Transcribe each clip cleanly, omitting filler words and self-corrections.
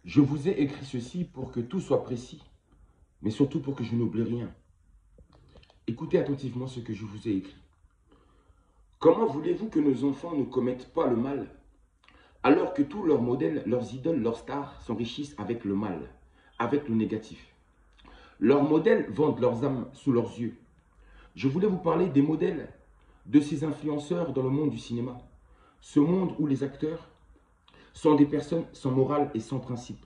Je vous ai écrit ceci pour que tout soit précis, mais surtout pour que je n'oublie rien. Écoutez attentivement ce que je vous ai écrit. Comment voulez-vous que nos enfants ne commettent pas le mal, alors que tous leurs modèles, leurs idoles, leurs stars s'enrichissent avec le mal, avec le négatif? Leurs modèles vendent leurs âmes sous leurs yeux. Je voulais vous parler des modèles de ces influenceurs dans le monde du cinéma. Ce monde où les acteurs sont des personnes sans morale et sans principe.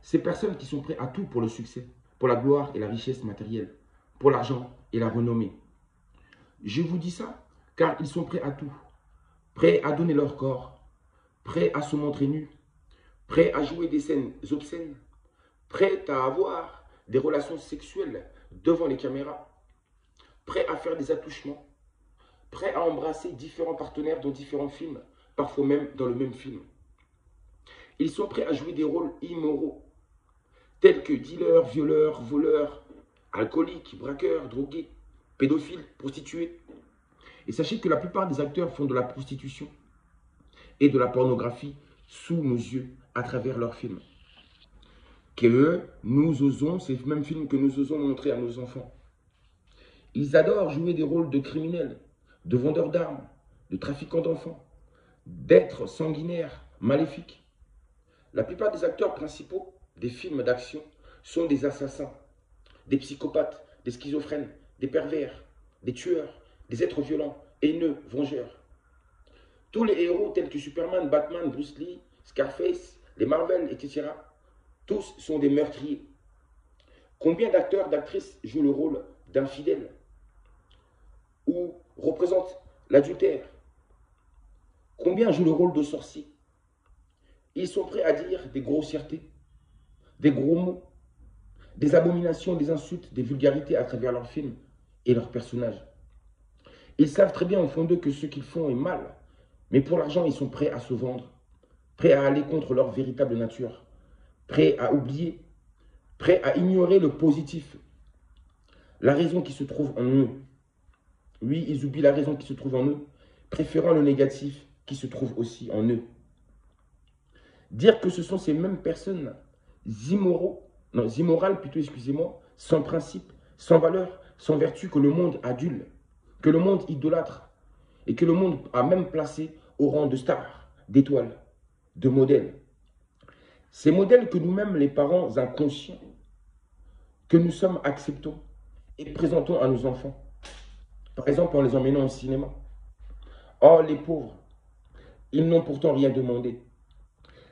Ces personnes qui sont prêtes à tout pour le succès, pour la gloire et la richesse matérielle, pour l'argent et la renommée. Je vous dis ça car ils sont prêts à tout. Prêts à donner leur corps, prêts à se montrer nus, prêts à jouer des scènes obscènes, prêts à avoir des relations sexuelles devant les caméras, prêts à faire des attouchements, prêts à embrasser différents partenaires dans différents films, parfois même dans le même film. Ils sont prêts à jouer des rôles immoraux, tels que dealers, violeurs, voleurs, alcooliques, braqueurs, drogués, pédophiles, prostituées. Et sachez que la plupart des acteurs font de la prostitution et de la pornographie sous nos yeux à travers leurs films. Que nous osons, ces mêmes films que nous osons montrer à nos enfants. Ils adorent jouer des rôles de criminels, de vendeurs d'armes, de trafiquants d'enfants, d'êtres sanguinaires, maléfiques. La plupart des acteurs principaux des films d'action sont des assassins, des psychopathes, des schizophrènes, des pervers, des tueurs, des êtres violents, haineux, vengeurs. Tous les héros tels que Superman, Batman, Bruce Lee, Scarface, les Marvel, etc., tous sont des meurtriers. Combien d'acteurs, d'actrices jouent le rôle d'infidèles ou représentent l'adultère? Combien jouent le rôle de sorciers? Ils sont prêts à dire des grossièretés, des gros mots, des abominations, des insultes, des vulgarités à travers leurs films et leurs personnages. Ils savent très bien au fond d'eux que ce qu'ils font est mal, mais pour l'argent, ils sont prêts à se vendre, prêts à aller contre leur véritable nature, prêts à oublier, prêts à ignorer le positif, la raison qui se trouve en eux. Oui, ils oublient la raison qui se trouve en eux, préférant le négatif qui se trouve aussi en eux. Dire que ce sont ces mêmes personnes immorales plutôt, excusez-moi, sans principe, sans valeur, sans vertu que le monde adule, que le monde idolâtre et que le monde a même placé au rang de stars, d'étoiles, de modèles. Ces modèles que nous-mêmes, les parents inconscients, que nous sommes acceptons et présentons à nos enfants. Par exemple, en les emmenant au cinéma. Oh, les pauvres, ils n'ont pourtant rien demandé.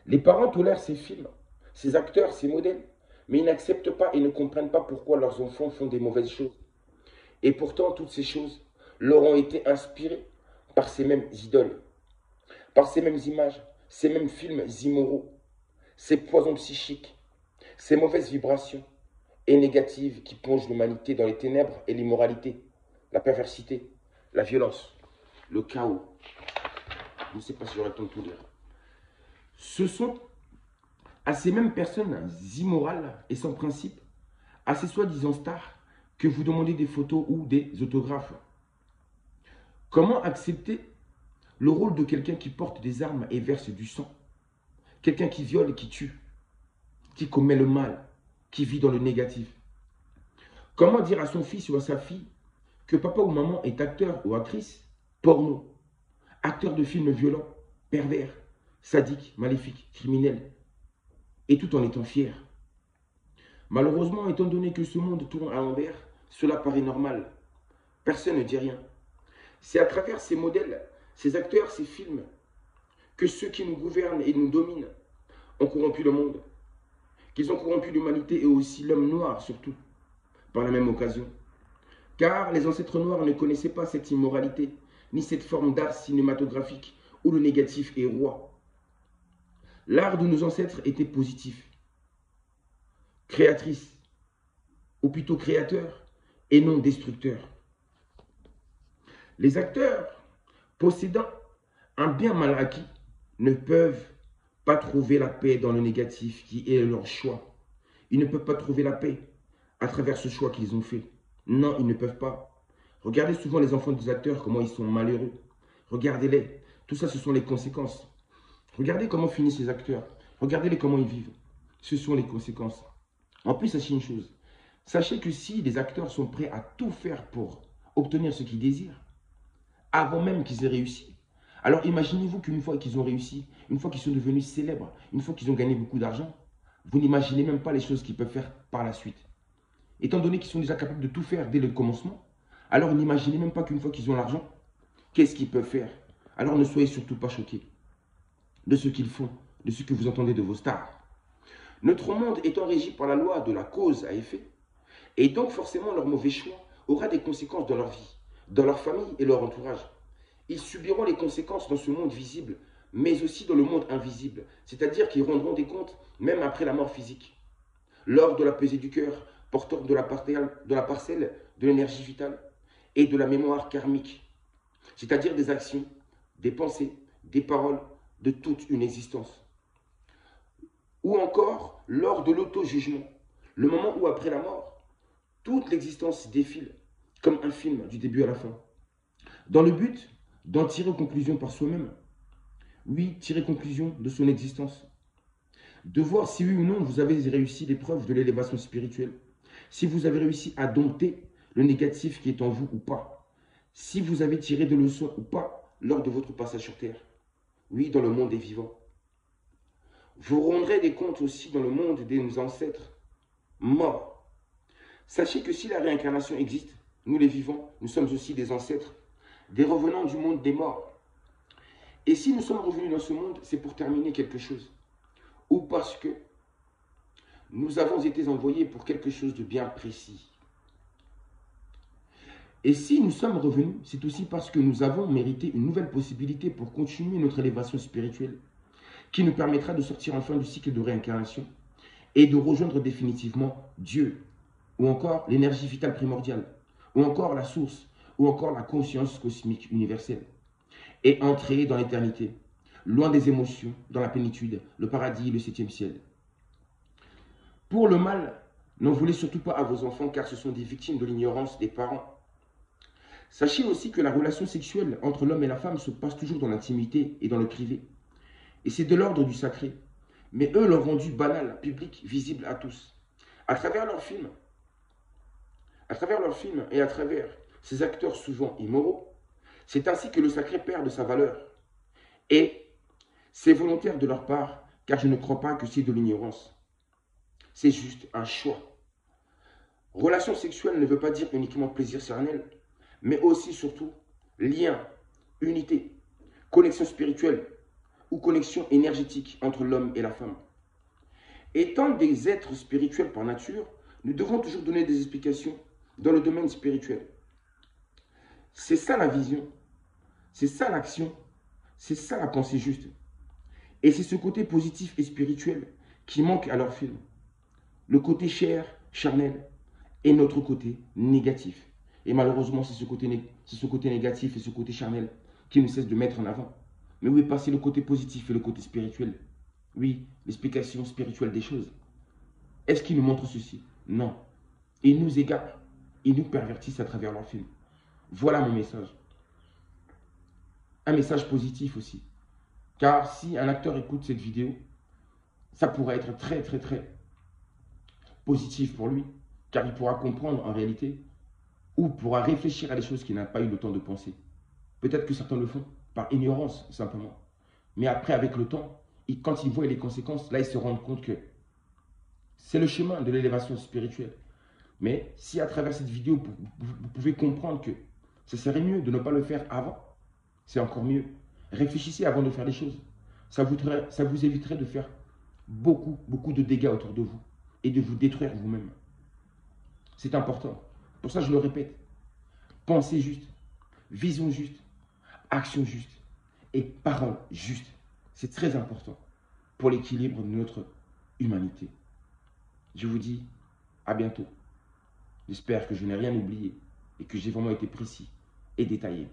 Les parents tolèrent ces films, ces acteurs, ces modèles, mais ils n'acceptent pas et ne comprennent pas pourquoi leurs enfants font des mauvaises choses. Et pourtant, toutes ces choses leur ont été inspirées par ces mêmes idoles, par ces mêmes images, ces mêmes films immoraux, ces poisons psychiques, ces mauvaises vibrations et négatives qui plongent l'humanité dans les ténèbres et l'immoralité, la perversité, la violence, le chaos. Je ne sais pas si j'aurai le temps de tout dire. Ce sont à ces mêmes personnes immorales et sans principe, à ces soi-disant stars, que vous demandez des photos ou des autographes. Comment accepter le rôle de quelqu'un qui porte des armes et verse du sang? Quelqu'un qui viole et qui tue, qui commet le mal, qui vit dans le négatif. Comment dire à son fils ou à sa fille que papa ou maman est acteur ou actrice porno, acteur de films violents, pervers, sadiques, maléfiques, criminels, et tout en étant fier? Malheureusement, étant donné que ce monde tourne à l'envers, cela paraît normal. Personne ne dit rien. C'est à travers ces modèles, ces acteurs, ces films, que ceux qui nous gouvernent et nous dominent ont corrompu le monde, qu'ils ont corrompu l'humanité et aussi l'homme noir surtout, par la même occasion. Car les ancêtres noirs ne connaissaient pas cette immoralité, ni cette forme d'art cinématographique où le négatif est roi. L'art de nos ancêtres était positif, créatrice, ou plutôt créateur, et non destructeur. Les acteurs possédant un bien mal acquis ne peuvent pas trouver la paix dans le négatif qui est leur choix. Ils ne peuvent pas trouver la paix à travers ce choix qu'ils ont fait. Non, ils ne peuvent pas. Regardez souvent les enfants des acteurs, comment ils sont malheureux. Regardez-les. Tout ça, ce sont les conséquences. Regardez comment finissent ces acteurs. Regardez-les comment ils vivent. ce sont les conséquences. En plus, sachez une chose. Sachez que si les acteurs sont prêts à tout faire pour obtenir ce qu'ils désirent, avant même qu'ils aient réussi, alors imaginez-vous qu'une fois qu'ils ont réussi, une fois qu'ils sont devenus célèbres, une fois qu'ils ont gagné beaucoup d'argent, vous n'imaginez même pas les choses qu'ils peuvent faire par la suite. Étant donné qu'ils sont déjà capables de tout faire dès le commencement, alors n'imaginez même pas qu'une fois qu'ils ont l'argent, qu'est-ce qu'ils peuvent faire? Alors ne soyez surtout pas choqués de ce qu'ils font, de ce que vous entendez de vos stars. Notre monde étant régi par la loi de la cause à effet, et donc forcément leur mauvais choix aura des conséquences dans leur vie, dans leur famille et leur entourage. Ils subiront les conséquences dans ce monde visible, mais aussi dans le monde invisible, c'est-à-dire qu'ils rendront des comptes même après la mort physique. Lors de la pesée du cœur, porteur de la parcelle de l'énergie vitale et de la mémoire karmique, c'est-à-dire des actions, des pensées, des paroles de toute une existence. Ou encore lors de l'auto-jugement, le moment où après la mort, toute l'existence défile comme un film du début à la fin, dans le but d'en tirer conclusion par soi-même. Oui, tirer conclusion de son existence. De voir si oui ou non vous avez réussi l'épreuve de l'élévation spirituelle. Si vous avez réussi à dompter le négatif qui est en vous ou pas. Si vous avez tiré des leçons ou pas lors de votre passage sur Terre. Oui, dans le monde des vivants. Vous rendrez des comptes aussi dans le monde des ancêtres morts. Sachez que si la réincarnation existe, nous les vivants, nous sommes aussi des ancêtres, des revenants du monde des morts. Et si nous sommes revenus dans ce monde, c'est pour terminer quelque chose. Ou parce que nous avons été envoyés pour quelque chose de bien précis. Et si nous sommes revenus, c'est aussi parce que nous avons mérité une nouvelle possibilité pour continuer notre élévation spirituelle, qui nous permettra de sortir enfin du cycle de réincarnation et de rejoindre définitivement Dieu, ou encore l'énergie vitale primordiale, ou encore la source, ou encore la conscience cosmique universelle, et entrer dans l'éternité, loin des émotions, dans la plénitude, le paradis, le septième ciel. Pour le mal, n'en voulez surtout pas à vos enfants, car ce sont des victimes de l'ignorance des parents. Sachez aussi que la relation sexuelle entre l'homme et la femme se passe toujours dans l'intimité et dans le privé. Et c'est de l'ordre du sacré. Mais eux l'ont rendu banal, public, visible à tous. À travers leurs films, et à travers ces acteurs souvent immoraux, c'est ainsi que le sacré perd de sa valeur. Et c'est volontaire de leur part, car je ne crois pas que c'est de l'ignorance. C'est juste un choix. Relation sexuelle ne veut pas dire uniquement plaisir charnel, mais aussi surtout lien, unité, connexion spirituelle ou connexion énergétique entre l'homme et la femme. Étant des êtres spirituels par nature, nous devons toujours donner des explications dans le domaine spirituel. C'est ça la vision, c'est ça l'action, c'est ça la pensée juste. Et c'est ce côté positif et spirituel qui manque à leur film. Le côté chair, charnel, et notre côté négatif. Et malheureusement, c'est ce côté négatif et ce côté charnel qui ne cesse de mettre en avant. Mais où est passé le côté positif et le côté spirituel? Oui, l'explication spirituelle des choses. Est-ce qu'ils nous montrent ceci? Non. Ils nous égarent. Ils nous pervertissent à travers leurs films. Voilà mon message. Un message positif aussi. Car si un acteur écoute cette vidéo, ça pourrait être très positif pour lui. Car il pourra comprendre en réalité ou pourra réfléchir à des choses qu'il n'a pas eu le temps de penser. Peut-être que certains le font par ignorance simplement. Mais après, avec le temps, quand ils voient les conséquences, là, ils se rendent compte que c'est le chemin de l'élévation spirituelle. Mais si à travers cette vidéo, vous pouvez comprendre que ce serait mieux de ne pas le faire avant, c'est encore mieux. Réfléchissez avant de faire les choses. Ça vous éviterait de faire beaucoup de dégâts autour de vous et de vous détruire vous-même. C'est important. Pour ça, je le répète. Pensée juste, vision juste, action juste et parole juste. C'est très important pour l'équilibre de notre humanité. Je vous dis à bientôt. J'espère que je n'ai rien oublié et que j'ai vraiment été précis et détaillé.